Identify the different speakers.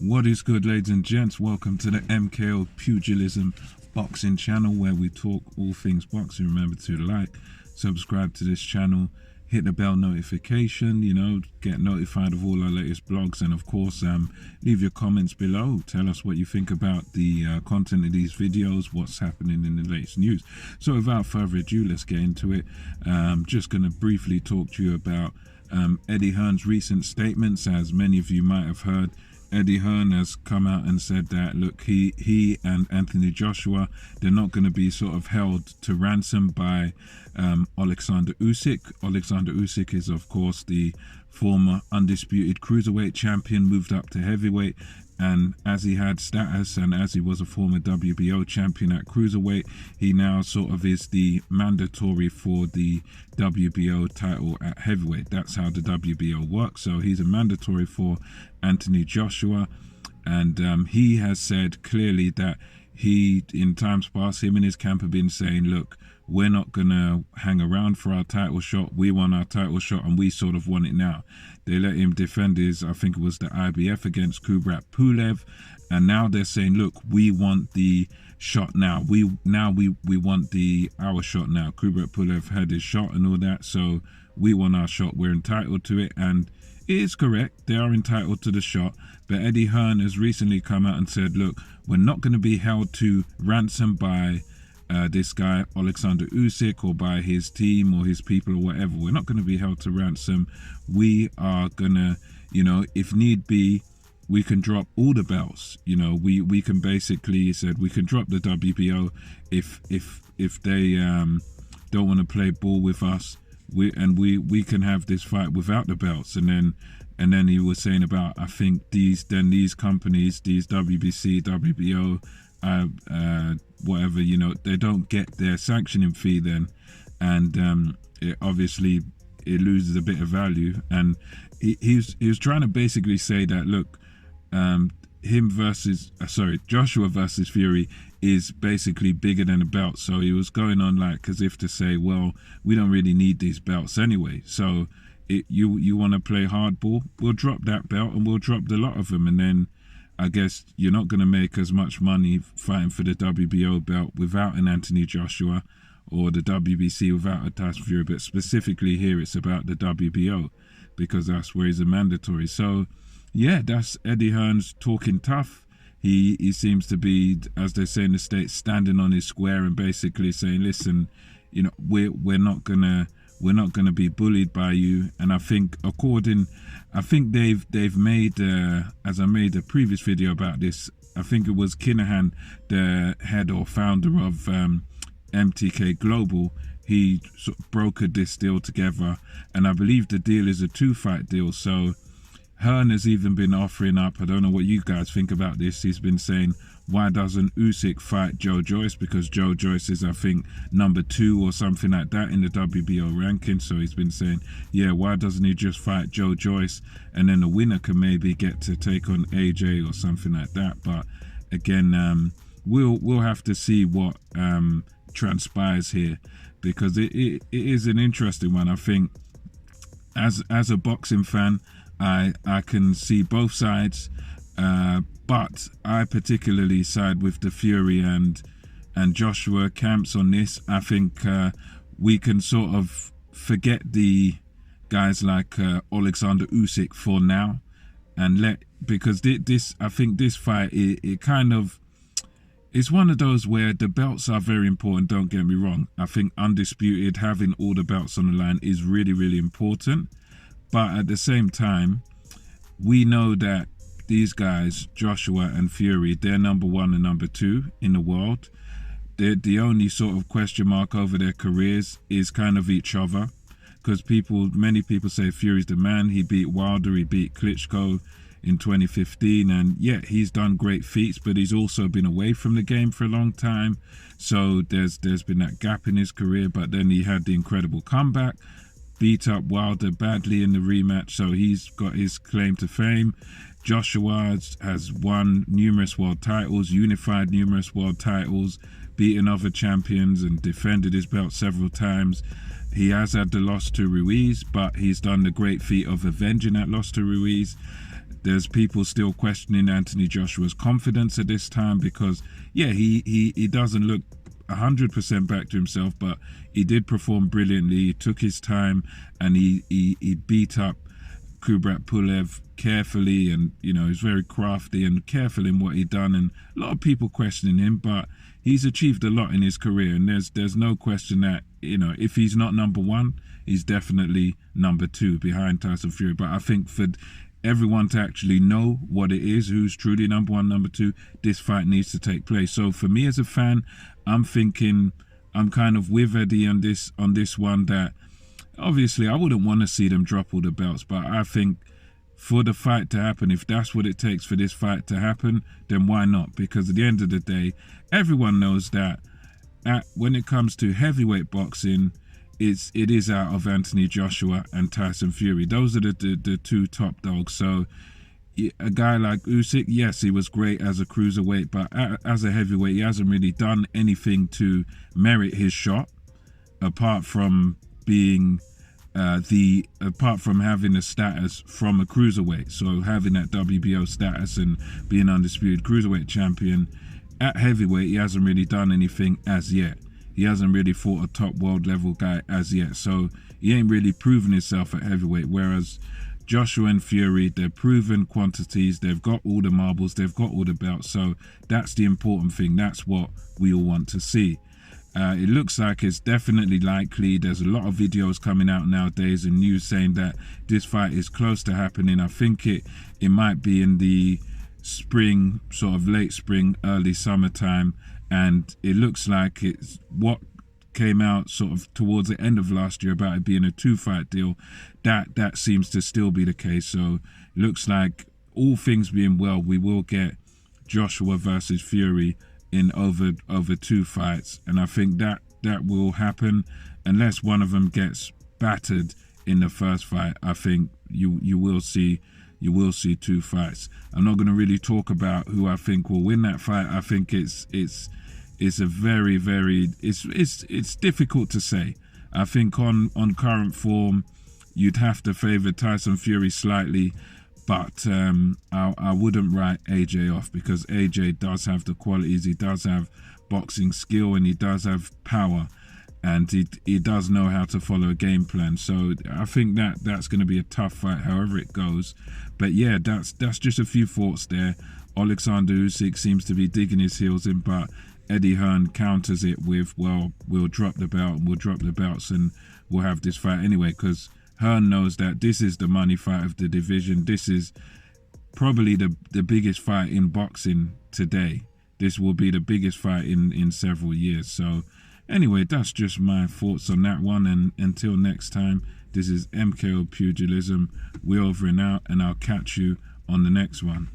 Speaker 1: What is good, ladies and gents? Welcome to the MKO Pugilism Boxing channel, where we talk all things boxing. Remember to like, subscribe to this channel, hit the bell notification, get notified of all our latest blogs, and of course leave your comments below. Tell us what you think about the content of these videos, what's happening in the latest news. So without further ado, let's get into it. Just going to briefly talk to you about Eddie Hearn's recent statements. As many of you might have heard, Eddie Hearn has come out and said that, look, he and Anthony Joshua, they're not going to be sort of held to ransom by Alexander Usyk. Alexander Usyk is, of course, the former undisputed cruiserweight champion, moved up to heavyweight. And as he had status and as he was a former WBO champion at cruiserweight, he now sort of is the mandatory for the WBO title at heavyweight. That's how the WBO works. So he's a mandatory for Anthony Joshua. And he has said clearly that he, in times past, him and his camp have been saying, look, we're not going to hang around for our title shot. We want our title shot and we sort of want it now. They let him defend his, I think it was the IBF against Kubrat Pulev. And now they're saying, look, we want the shot now. We want our shot now. Kubrat Pulev had his shot and all that. So we want our shot. We're entitled to it. And it is correct. They are entitled to the shot. But Eddie Hearn has recently come out and said, look, we're not going to be held to ransom by this guy Alexander Usyk or by his team or his people or whatever. We're not going to be held to ransom. We are gonna, if need be, we can drop all the belts. We can basically, he said, we can drop the WBO if they don't want to play ball with us. We can have this fight without the belts. And then he was saying about, I think these companies, these WBC, WBO, whatever, they don't get their sanctioning fee then, and it obviously loses a bit of value. And he was trying to basically say that, look, Joshua versus Fury is basically bigger than a belt. So he was going on like as if to say, well, we don't really need these belts anyway. So you want to play hardball, we'll drop that belt and we'll drop the lot of them, and then I guess you're not going to make as much money fighting for the WBO belt without an Anthony Joshua, or the WBC without a Tyson Fury. But specifically here, it's about the WBO because that's where he's a mandatory. So, yeah, that's Eddie Hearn's talking tough. He seems to be, as they say in the States, standing on his square and basically saying, listen, we're not gonna be bullied by you. And I think they've made, as I made a previous video about this, I think it was Kinahan, the head or founder of MTK Global. He sort of brokered this deal together, and I believe the deal is a 2-fight deal. So Hearn has even been offering up, I don't know what you guys think about this, he's been saying, why doesn't Usyk fight Joe Joyce? Because Joe Joyce is, I think, number 2 or something like that in the WBO ranking. So he's been saying, yeah, why doesn't he just fight Joe Joyce, and then the winner can maybe get to take on AJ or something like that. But again, we'll have to see what transpires here, because it is an interesting one. I think as a boxing fan, I can see both sides. But I particularly side with the Fury and Joshua camps on this. I think we can sort of forget the guys like Alexander Usyk for now, and because I think this fight, it kind of, it's one of those where the belts are very important, don't get me wrong. I think undisputed, having all the belts on the line is really, really important. But at the same time, we know that these guys, Joshua and Fury, they're number 1 and number 2 in the world. The only sort of question mark over their careers is kind of each other, because many people say Fury's the man. He beat Wilder, he beat Klitschko in 2015, and yeah, he's done great feats, but he's also been away from the game for a long time. So there's been that gap in his career, but then he had the incredible comeback, beat up Wilder badly in the rematch, so he's got his claim to fame. Joshua has won numerous world titles, unified numerous world titles, beaten other champions and defended his belt several times. He has had the loss to Ruiz, but he's done the great feat of avenging that loss to Ruiz. There's people still questioning Anthony Joshua's confidence at this time because, yeah, he doesn't look 100% back to himself, but he did perform brilliantly. He took his time and he beat up Kubrat Pulev carefully, and he's very crafty and careful in what he done, and a lot of people questioning him, but he's achieved a lot in his career, and there's no question that if he's not number one, he's definitely number two behind Tyson Fury. But I think for everyone to actually know what it is, who's truly number one, number two, this fight needs to take place. So for me as a fan, I'm thinking I'm kind of with Eddie on this one, that obviously I wouldn't want to see them drop all the belts, but I think for the fight to happen, if that's what it takes for this fight to happen, then why not? Because at the end of the day, everyone knows that when it comes to heavyweight boxing, it is out of Anthony Joshua and Tyson Fury. Those are the two top dogs. So a guy like Usyk, yes, he was great as a cruiserweight, but as a heavyweight, he hasn't really done anything to merit his shot, apart from being apart from having a status from a cruiserweight. So having that WBO status and being undisputed cruiserweight champion. At heavyweight, he hasn't really done anything as yet. He hasn't really fought a top world level guy as yet, so he ain't really proven himself at heavyweight. Whereas Joshua and Fury, they're proven quantities, they've got all the marbles, they've got all the belts, so that's the important thing. That's what we all want to see. It looks like it's definitely likely. There's a lot of videos coming out nowadays and news saying that this fight is close to happening. I think it might be in the spring, sort of late spring, early summertime, and it looks like it's what came out sort of towards the end of last year about it being a 2-fight deal. That seems to still be the case. So it looks like, all things being well, we will get Joshua versus Fury in over 2 fights, and I think that will happen unless one of them gets battered in the first fight. I think you will see 2 fights. I'm not going to really talk about who I think will win that fight. I think it's a very it's difficult to say. I think on current form, you'd have to favor Tyson Fury slightly, but I wouldn't write AJ off, because AJ does have the qualities, he does have boxing skill, and he does have power, and he does know how to follow a game plan. So I think that's going to be a tough fight, however it goes. But yeah, that's just a few thoughts there. Alexander Usyk seems to be digging his heels in, but Eddie Hearn counters it with, well, we'll drop the belt, and we'll drop the belts, and we'll have this fight anyway, because Hearn knows that this is the money fight of the division. This is probably the biggest fight in boxing today. This will be the biggest fight in several years. So anyway, that's just my thoughts on that one. And until next time, this is MKO Pugilism. We're over and out, and I'll catch you on the next one.